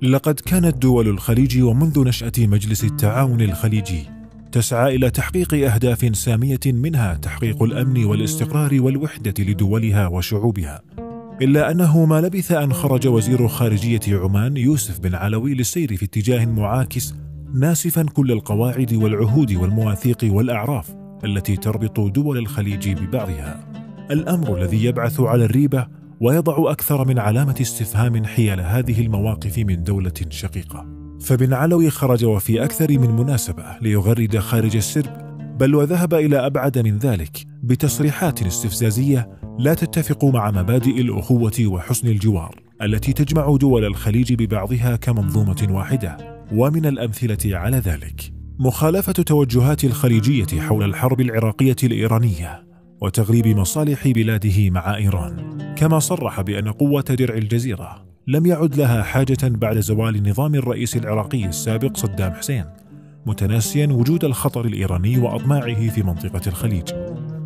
لقد كانت دول الخليج ومنذ نشأة مجلس التعاون الخليجي تسعى إلى تحقيق أهداف سامية، منها تحقيق الأمن والاستقرار والوحدة لدولها وشعوبها. إلا أنه ما لبث أن خرج وزير خارجية عمان يوسف بن علوي للسير في اتجاه معاكس، ناسفا كل القواعد والعهود والمواثيق والأعراف التي تربط دول الخليج ببعضها، الأمر الذي يبعث على الريبة ويضع أكثر من علامة استفهام حيال هذه المواقف من دولة شقيقة. فبن علوي خرج وفي أكثر من مناسبة ليغرد خارج السرب، بل وذهب إلى أبعد من ذلك بتصريحات استفزازية لا تتفق مع مبادئ الأخوة وحسن الجوار التي تجمع دول الخليج ببعضها كمنظومة واحدة. ومن الأمثلة على ذلك مخالفة توجهات الخليجية حول الحرب العراقية الإيرانية وتغليب مصالح بلاده مع إيران، كما صرح بأن قوة درع الجزيرة لم يعد لها حاجة بعد زوال نظام الرئيس العراقي السابق صدام حسين، متناسيا وجود الخطر الإيراني وأطماعه في منطقة الخليج.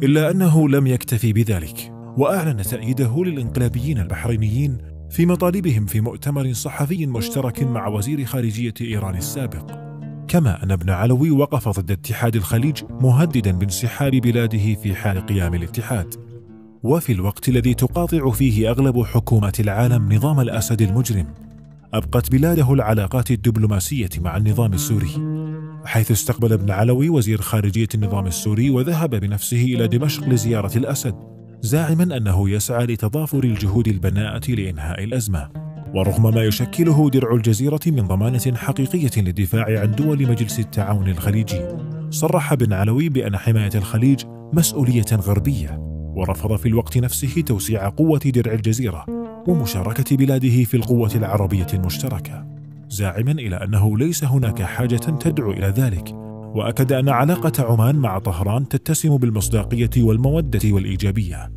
إلا أنه لم يكتفي بذلك، وأعلن تأييده للإنقلابيين البحرينيين في مطالبهم في مؤتمر صحفي مشترك مع وزير خارجية إيران السابق. كما أن ابن علوي وقف ضد اتحاد الخليج، مهددا بانسحاب بلاده في حال قيام الاتحاد، وفي الوقت الذي تقاطع فيه أغلب حكومات العالم نظام الأسد المجرم، أبقت بلاده العلاقات الدبلوماسية مع النظام السوري، حيث استقبل ابن علوي وزير خارجية النظام السوري وذهب بنفسه إلى دمشق لزيارة الأسد، زاعما أنه يسعى لتضافر الجهود البناءة لإنهاء الأزمة. ورغم ما يشكله درع الجزيرة من ضمانة حقيقية للدفاع عن دول مجلس التعاون الخليجي، صرح بن علوي بأن حماية الخليج مسؤولية غربية، ورفض في الوقت نفسه توسيع قوة درع الجزيرة ومشاركة بلاده في القوة العربية المشتركة، زاعما إلى أنه ليس هناك حاجة تدعو إلى ذلك. وأكد أن علاقة عمان مع طهران تتسم بالمصداقية والمودة والإيجابية،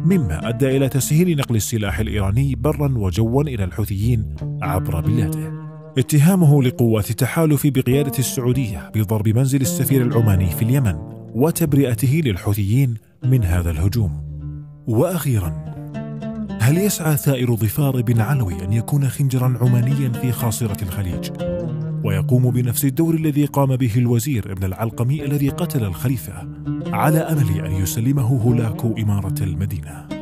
مما أدى إلى تسهيل نقل السلاح الإيراني برا وجوا إلى الحوثيين عبر بلاده. اتهامه لقوات التحالف بقيادة السعودية بضرب منزل السفير العماني في اليمن وتبرئته للحوثيين من هذا الهجوم. وأخيرا، هل يسعى ثائر ظفار بن علوي أن يكون خنجرا عمانيا في خاصرة الخليج، ويقوم بنفس الدور الذي قام به الوزير ابن العلقمي الذي قتل الخليفة، على أمل أن يسلمه هولاكو إمارة المدينة؟